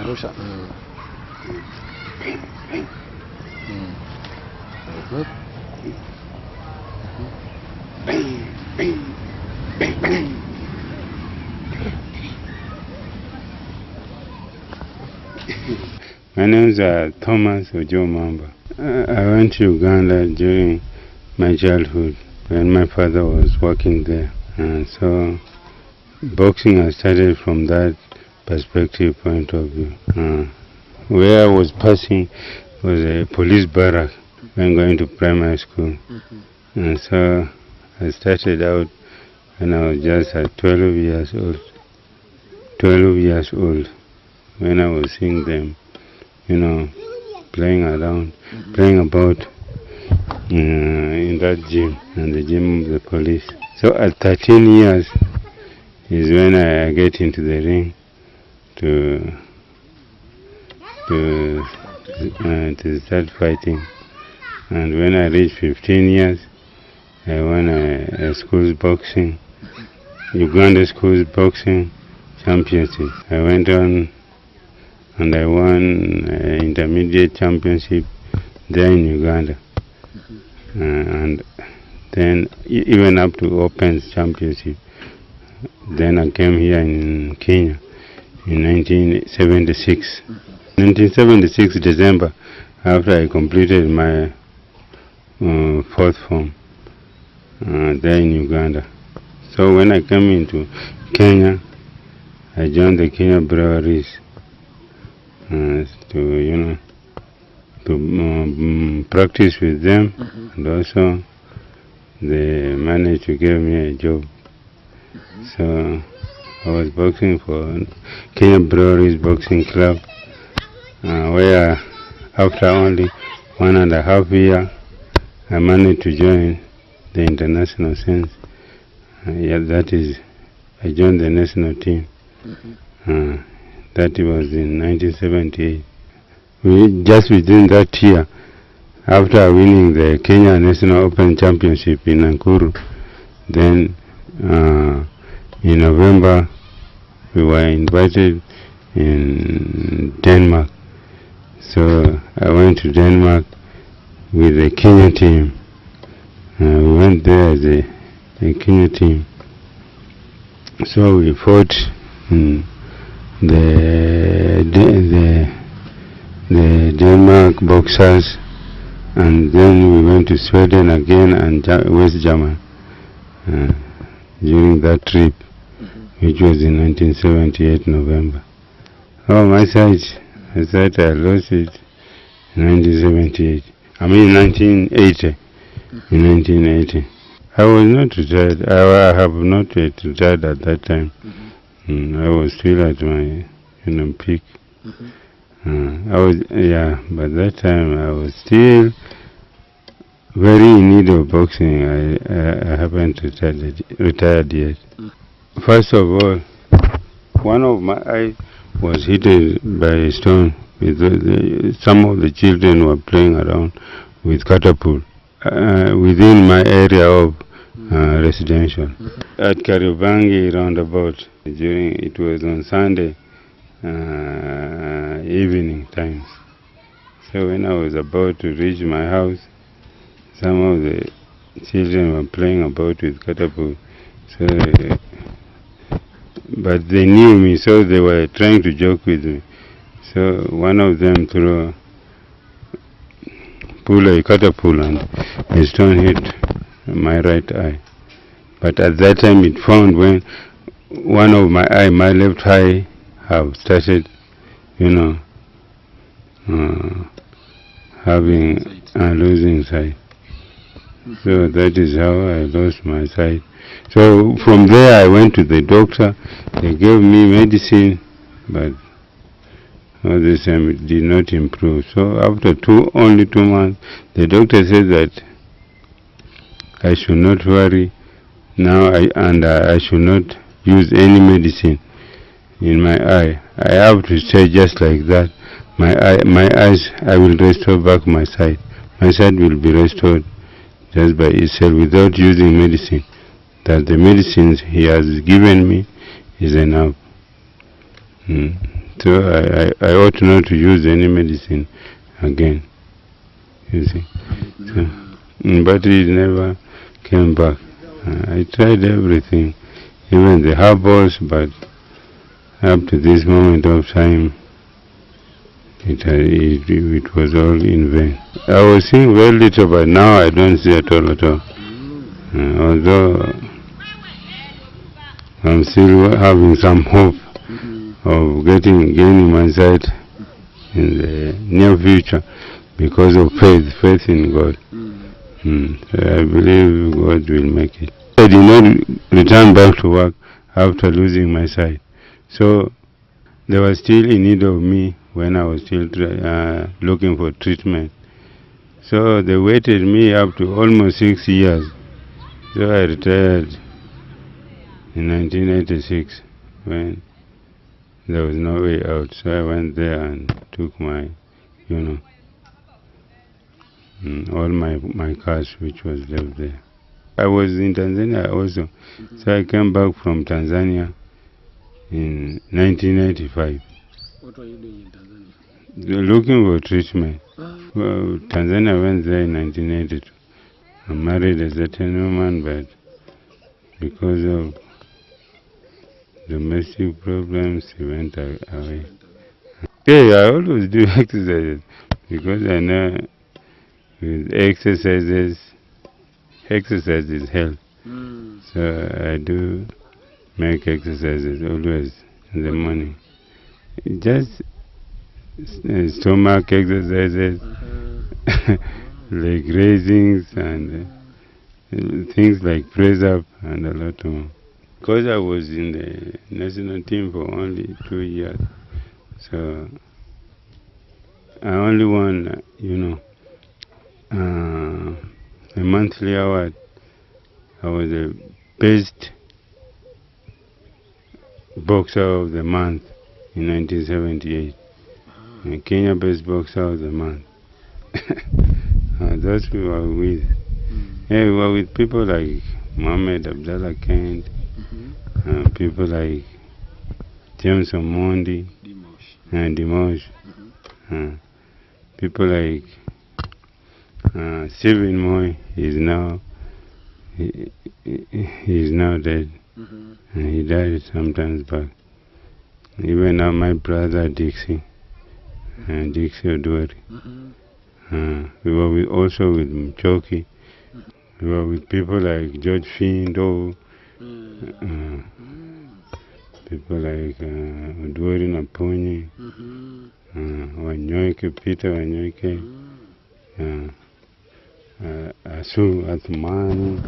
Arusha. My name is Thomas Ojow. I went to Uganda during my childhood when my father was working there. So boxing I started from that perspective point of view. Where I was passing was a police barrack when going to primary school. And so I started out when I was just 12 years old. 12 years old when I was seeing them, playing around, playing about in that gym, and the gym of the police. So at 13 years is when I get into the ring to start fighting. And when I reached 15 years, I won a school's boxing, Uganda school's boxing championship. I went on and I won an intermediate championship there in Uganda. And then even up to Open's championship. Then I came here in Kenya in 1976. 1976 December, after I completed my fourth form there in Uganda. So when I came into Kenya, I joined the Kenya breweries to practice with them, and also they managed to give me a job. So I was boxing for Kenya Breweries Boxing Club, where after only 1.5 years, I managed to join the international scenes. That is, I joined the national team. That was in 1978. Just within that year, after winning the Kenya National Open Championship in Nakuru, then in November we were invited in Denmark. So I went to Denmark with the Kenya team. We went there as a Kenya team. So we fought the Denmark boxers, and then we went to Sweden again and West Germany during that trip, which was in 1978 November. Oh, my side, I lost it in 1978. I mean 1980. In 1980. I was not retired. I have not yet retired at that time. I was still at my peak. But that time I was still very in need of boxing. I haven't retired yet. First of all, one of my eyes was hit by a stone. Some of the children were playing around with catapult within my area of residential. At Kariobangi roundabout, it was on Sunday evening times. So when I was about to reach my house, some of the children were playing about with catapult. So, but they knew me, so they were trying to joke with me. So one of them pulled a catapult and a stone hit my right eye. But at that time it found when one of my eye, my left eye, have started, losing sight. So that is how I lost my sight. So from there I went to the doctor. They gave me medicine, but all the same it did not improve. So after only 2 months, the doctor said that I should not worry now, I should not use any medicine in my eye. I have to stay just like that. My eyes, I will restore back my sight. My sight will be restored just by itself without using medicine. That the medicines he has given me is enough. so I ought not to use any medicine again. You see. So, but it never came back. I tried everything, even the herbals, but up to this moment of time, it was all in vain. I was seeing very little, but now I don't see at all. Although I'm still having some hope of gaining my sight in the near future because of faith in God. So I believe God will make it. I did not return back to work after losing my sight. So they were still in need of me when I was still looking for treatment. So they waited me up to almost 6 years. So I retired in 1986 when there was no way out. So I went there and took my, all my cash which was left there. I was in Tanzania also. So I came back from Tanzania in 1985. What were you doing in Tanzania? Looking for treatment. Well, Tanzania went there in 1982. I married a certain woman, but because of domestic problems, he went away. Yeah, I always do exercises because I know with exercise is health. So I do make exercises always in the morning. Just stomach exercises, leg raisings, and things like press up and a lot more. Because I was in the national team for only 2 years, so I only won, a monthly award. I was the best boxer of the month in 1978. Kenya Best Boxer of the Month. Those we were with. Yeah, we were with people like Mohammed Abdallah Kent, people like James Omondi, and Dimash. People like Stephen Moy. He's now dead. He died sometimes back. Even now my brother Dixie. Dixie Odwari. We were also with Mchoki. We were with people like George Findo, people like Odwari Naponyi, Wanyoike, Peter Wanyoike, Asu Athumani.